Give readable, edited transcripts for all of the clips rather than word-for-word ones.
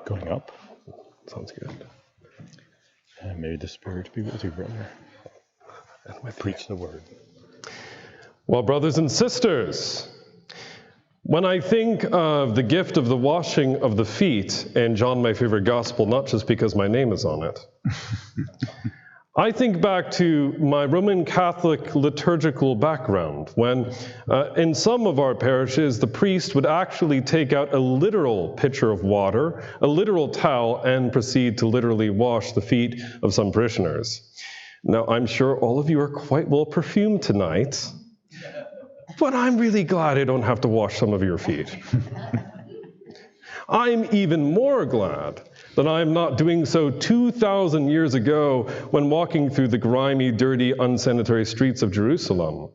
Going up? Sounds good. And may the Spirit be with you, brother. And we preach the word. Well, brothers and sisters, when I think of the gift of the washing of the feet, and John, my favorite gospel, not just because my name is on it, I think back to my Roman Catholic liturgical background, when in some of our parishes, the priest would actually take out a literal pitcher of water, a literal towel, and proceed to literally wash the feet of some parishioners. Now, I'm sure all of you are quite well perfumed tonight, but I'm really glad I don't have to wash some of your feet. I'm even more glad that I'm not doing so 2,000 years ago when walking through the grimy, dirty, unsanitary streets of Jerusalem.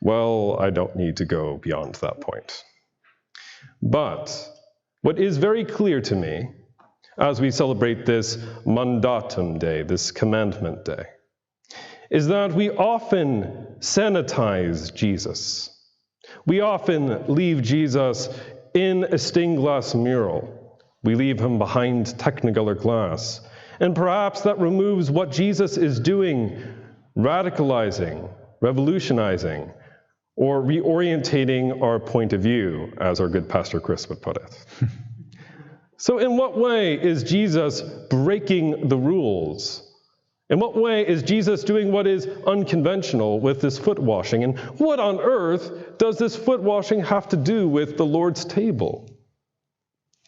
Well, I don't need to go beyond that point. But what is very clear to me as we celebrate this mandatum day, this commandment day, is that we often sanitize Jesus. We often leave Jesus in a stained glass mural. We leave him behind Technicolor glass. And perhaps that removes what Jesus is doing, radicalizing, revolutionizing, or reorientating our point of view, as our good Pastor Chris would put it. So in what way is Jesus breaking the rules? In what way is Jesus doing what is unconventional with this foot washing? And what on earth does this foot washing have to do with the Lord's table?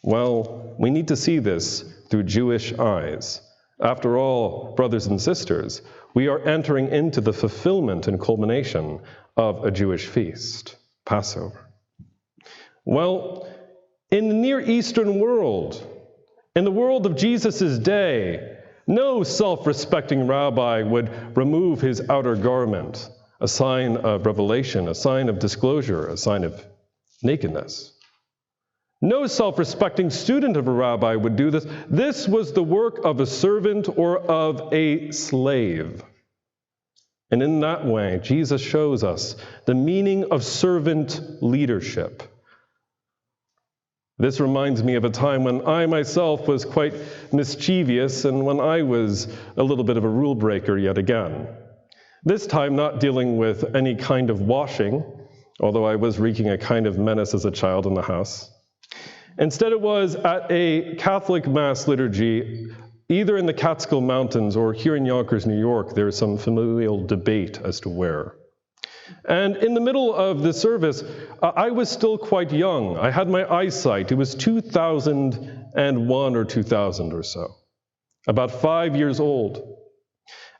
Well, we need to see this through Jewish eyes. After all, brothers and sisters, we are entering into the fulfillment and culmination of a Jewish feast, Passover. Well, in the Near Eastern world, in the world of Jesus' day, no self-respecting rabbi would remove his outer garment, a sign of revelation, a sign of disclosure, a sign of nakedness. No self-respecting student of a rabbi would do this. This was the work of a servant or of a slave. And in that way, Jesus shows us the meaning of servant leadership. This reminds me of a time when I myself was quite mischievous and when I was a little bit of a rule breaker yet again. This time not dealing with any kind of washing, although I was wreaking a kind of menace as a child in the house. Instead, it was at a Catholic Mass liturgy, either in the Catskill Mountains or here in Yonkers, New York. There's some familial debate as to where. And in the middle of the service, I was still quite young. I had my eyesight. It was 2001 or 2000 or so, about 5 years old.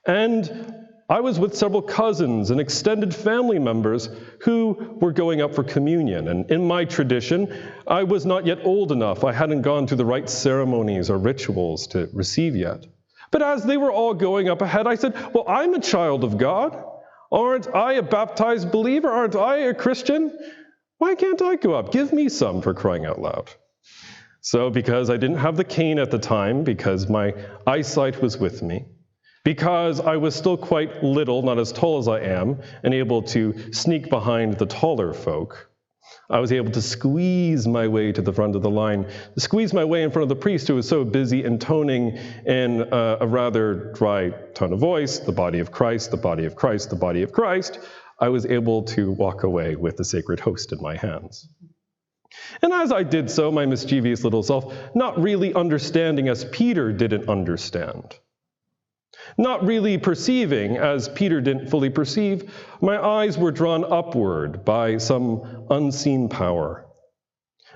And I was with several cousins and extended family members who were going up for communion. And in my tradition, I was not yet old enough. I hadn't gone through the right ceremonies or rituals to receive yet. But as they were all going up ahead, I said, well, I'm a child of God. Aren't I a baptized believer? Aren't I a Christian? Why can't I go up? Give me some, for crying out loud. So because I didn't have the cane at the time, because my eyesight was with me, because I was still quite little, not as tall as I am, and able to sneak behind the taller folk, I was able to squeeze my way to the front of the line, squeeze my way in front of the priest who was so busy intoning in a rather dry tone of voice, the body of Christ, the body of Christ, the body of Christ. I was able to walk away with the sacred host in my hands. And as I did so, my mischievous little self, not really understanding as Peter didn't understand, not really perceiving as Peter didn't fully perceive, my eyes were drawn upward by some unseen power.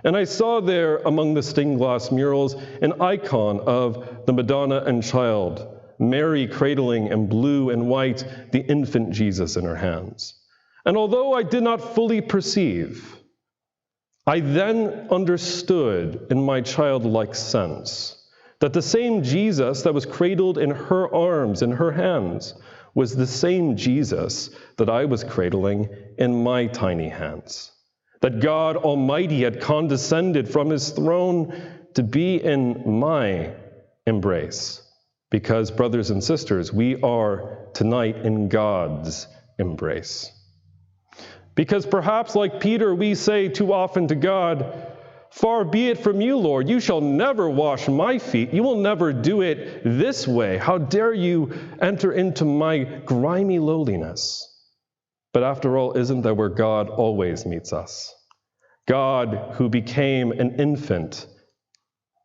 And I saw there among the stained glass murals an icon of the Madonna and Child, Mary cradling in blue and white the infant Jesus in her hands. And although I did not fully perceive, I then understood in my childlike sense that the same Jesus that was cradled in her arms, in her hands, was the same Jesus that I was cradling in my tiny hands. That God Almighty had condescended from his throne to be in my embrace. Because, brothers and sisters, we are tonight in God's embrace. Because perhaps like Peter, we say too often to God, Far be it from you, Lord. You shall never wash my feet. You will never do it this way. How dare you enter into my grimy lowliness? But after all, isn't that where God always meets us? God who became an infant,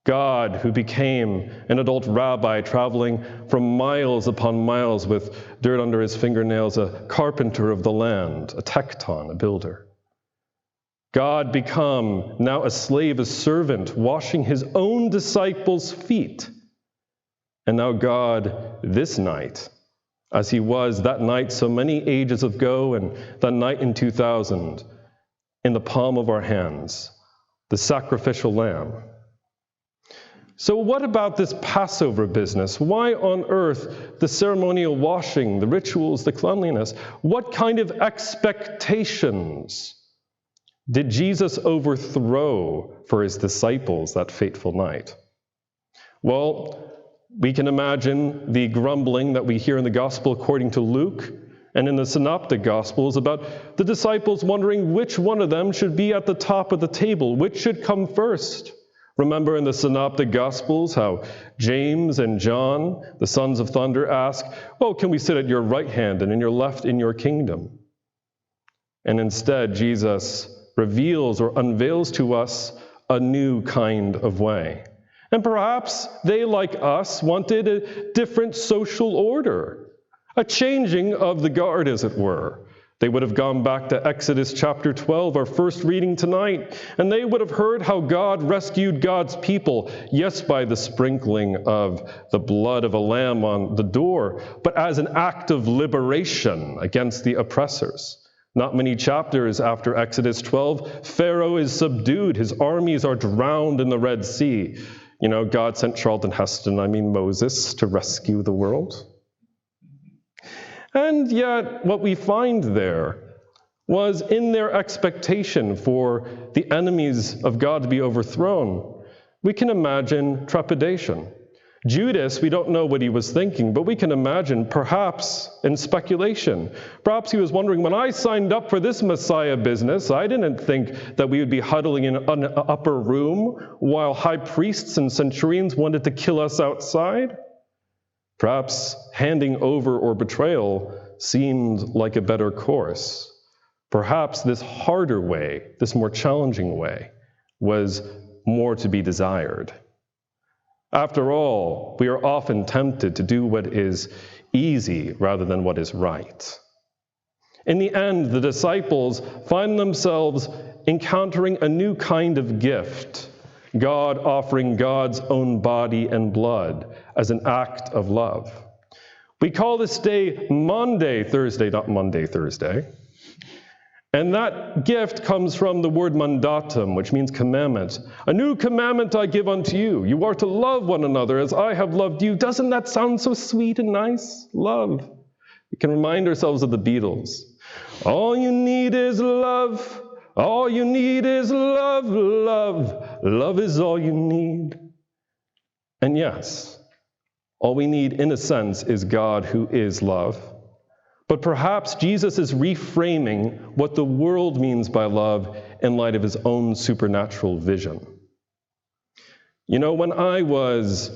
God who became an adult rabbi traveling from miles upon miles with dirt under his fingernails, a carpenter of the land, a tekton, a builder. God become now a slave, a servant, washing his own disciples' feet. And now God, this night, as he was that night so many ages ago and that night in 2000, in the palm of our hands, the sacrificial lamb. So what about this Passover business? Why on earth the ceremonial washing, the rituals, the cleanliness? What kind of expectations did Jesus overthrow for his disciples that fateful night? Well, we can imagine the grumbling that we hear in the Gospel according to Luke and in the Synoptic Gospels about the disciples wondering which one of them should be at the top of the table, which should come first. Remember in the Synoptic Gospels how James and John, the sons of thunder, ask, "Oh, can we sit at your right hand and in your left in your kingdom?" And instead, Jesus reveals or unveils to us a new kind of way. And perhaps they, like us, wanted a different social order, a changing of the guard, as it were. They would have gone back to Exodus chapter 12, our first reading tonight, and they would have heard how God rescued God's people, yes, by the sprinkling of the blood of a lamb on the door, but as an act of liberation against the oppressors. Not many chapters after Exodus 12, Pharaoh is subdued. His armies are drowned in the Red Sea. You know, God sent Charlton Heston, Moses, to rescue the world. And yet, what we find there was in their expectation for the enemies of God to be overthrown, we can imagine trepidation. Judas, we don't know what he was thinking, but we can imagine, perhaps in speculation, perhaps he was wondering, when I signed up for this Messiah business, I didn't think that we would be huddling in an upper room while high priests and centurions wanted to kill us outside. Perhaps handing over or betrayal seemed like a better course. Perhaps this harder way, this more challenging way, was more to be desired. After all, we are often tempted to do what is easy rather than what is right. In the end, the disciples find themselves encountering a new kind of gift, God offering God's own body and blood as an act of love. We call this day Maundy Thursday, not Monday, Thursday. And that gift comes from the word mandatum, which means commandment. A new commandment I give unto you. You are to love one another as I have loved you. Doesn't that sound so sweet and nice? Love. We can remind ourselves of the Beatles. All you need is love. All you need is love, love. Love is all you need. And yes, all we need, in a sense, is God who is love. But perhaps Jesus is reframing what the world means by love in light of his own supernatural vision. You know, when I was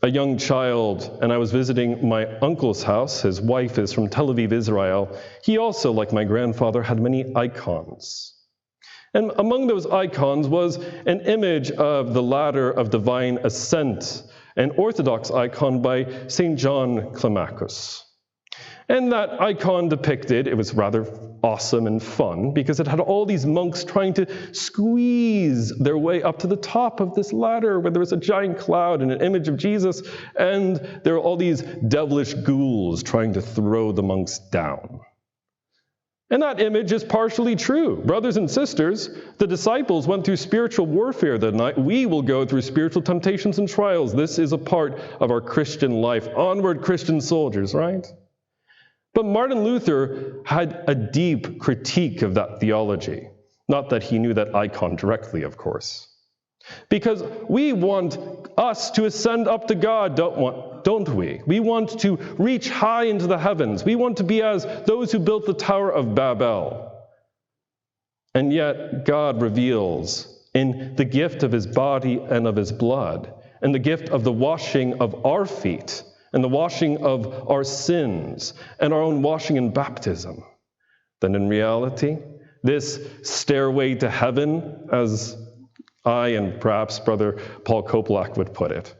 a young child and I was visiting my uncle's house, his wife is from Tel Aviv, Israel, he also, like my grandfather, had many icons. And among those icons was an image of the ladder of divine ascent, an Orthodox icon by St. John Climacus. And that icon depicted, it was rather awesome and fun, because it had all these monks trying to squeeze their way up to the top of this ladder where there was a giant cloud and an image of Jesus, and there were all these devilish ghouls trying to throw the monks down. And that image is partially true. Brothers and sisters, the disciples went through spiritual warfare that night. We will go through spiritual temptations and trials. This is a part of our Christian life. Onward, Christian soldiers, right? But Martin Luther had a deep critique of that theology. Not that he knew that icon directly, of course. Because we want us to ascend up to God, don't we? We want to reach high into the heavens. We want to be as those who built the Tower of Babel. And yet, God reveals in the gift of his body and of his blood, and the gift of the washing of our feet, and the washing of our sins, and our own washing in baptism, then in reality, this stairway to heaven, as I and perhaps Brother Paul Kopelak would put it,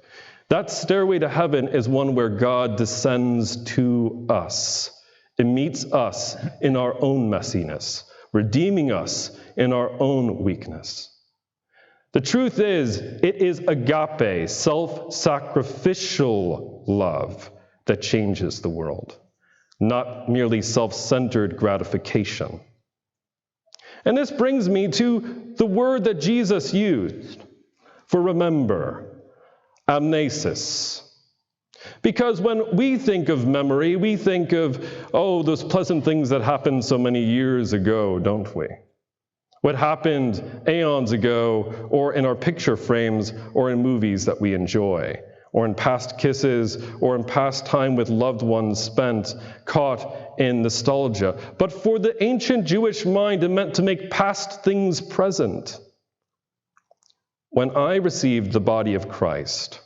that stairway to heaven is one where God descends to us and meets us in our own messiness, redeeming us in our own weakness. The truth is, it is agape, self-sacrificial love that changes the world, not merely self-centered gratification. And this brings me to the word that Jesus used for remember, amnesis. Because when we think of memory, we think of, those pleasant things that happened so many years ago, don't we? What happened aeons ago, or in our picture frames, or in movies that we enjoy, or in past kisses, or in past time with loved ones spent, caught in nostalgia. But for the ancient Jewish mind, it meant to make past things present. When I received the body of Christ,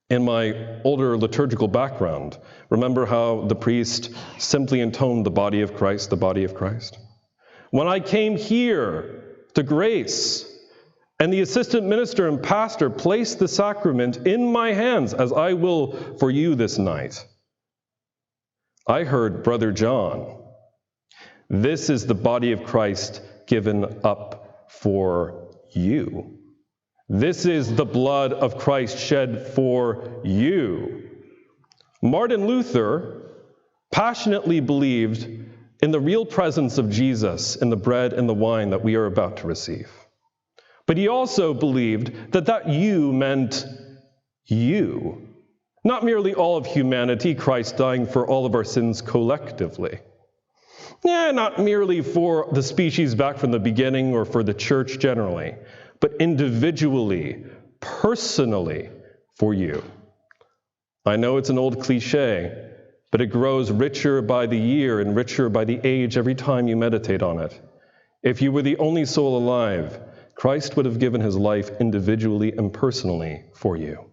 in my older liturgical background, remember how the priest simply intoned the body of Christ, the body of Christ? When I came here to grace, and the assistant minister and pastor placed the sacrament in my hands, as I will for you this night, I heard Brother John, this is the body of Christ given up for you. This is the blood of Christ shed for you. Martin Luther passionately believed in the real presence of Jesus in the bread and the wine that we are about to receive. But he also believed that you meant you. Not merely all of humanity, Christ dying for all of our sins collectively. Not merely for the species back from the beginning or for the church generally, but individually, personally, for you. I know it's an old cliche, but it grows richer by the year and richer by the age every time you meditate on it. If you were the only soul alive, Christ would have given his life individually and personally for you.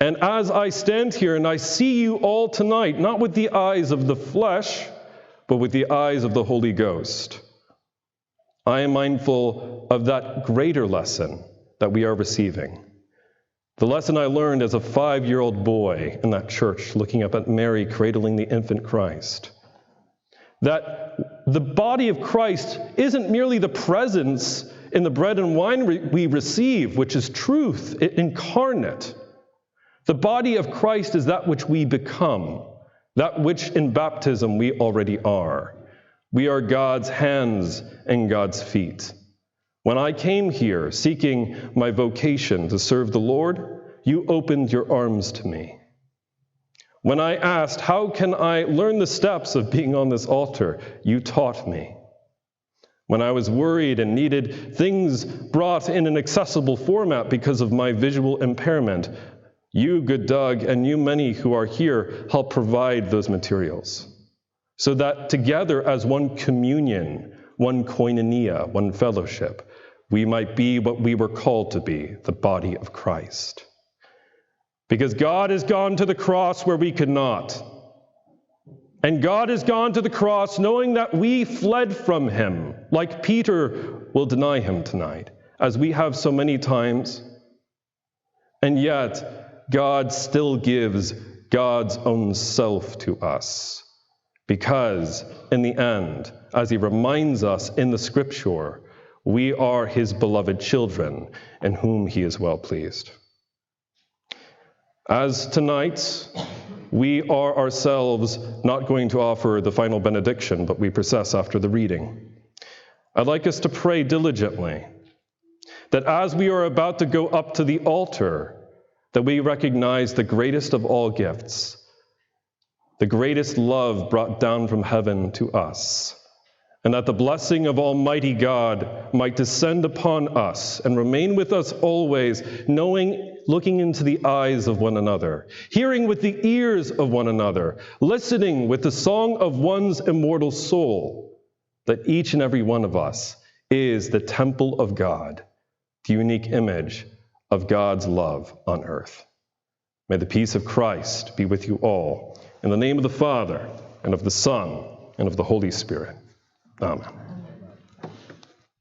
And as I stand here and I see you all tonight, not with the eyes of the flesh, but with the eyes of the Holy Ghost, I am mindful of that greater lesson that we are receiving. The lesson I learned as a 5-year-old boy in that church, looking up at Mary cradling the infant Christ. That the body of Christ isn't merely the presence in the bread and wine we receive, which is truth incarnate. The body of Christ is that which we become, that which in baptism we already are. We are God's hands and God's feet. When I came here seeking my vocation to serve the Lord, you opened your arms to me. When I asked, how can I learn the steps of being on this altar, you taught me. When I was worried and needed things brought in an accessible format because of my visual impairment, you, good Doug, and you many who are here help provide those materials, so that together as one communion, one koinonia, one fellowship, we might be what we were called to be, the body of Christ. Because God has gone to the cross where we could not. And God has gone to the cross knowing that we fled from him, like Peter will deny him tonight, as we have so many times. And yet, God still gives God's own self to us. Because, in the end, as he reminds us in the Scripture, we are his beloved children, in whom he is well pleased. As tonight, we are ourselves not going to offer the final benediction, but we process after the reading. I'd like us to pray diligently, that as we are about to go up to the altar, that we recognize the greatest of all gifts, the greatest love brought down from heaven to us, and that the blessing of Almighty God might descend upon us and remain with us always, knowing, looking into the eyes of one another, hearing with the ears of one another, listening with the song of one's immortal soul, that each and every one of us is the temple of God, the unique image of God's love on earth. May the peace of Christ be with you all. In the name of the Father, and of the Son, and of the Holy Spirit. Amen.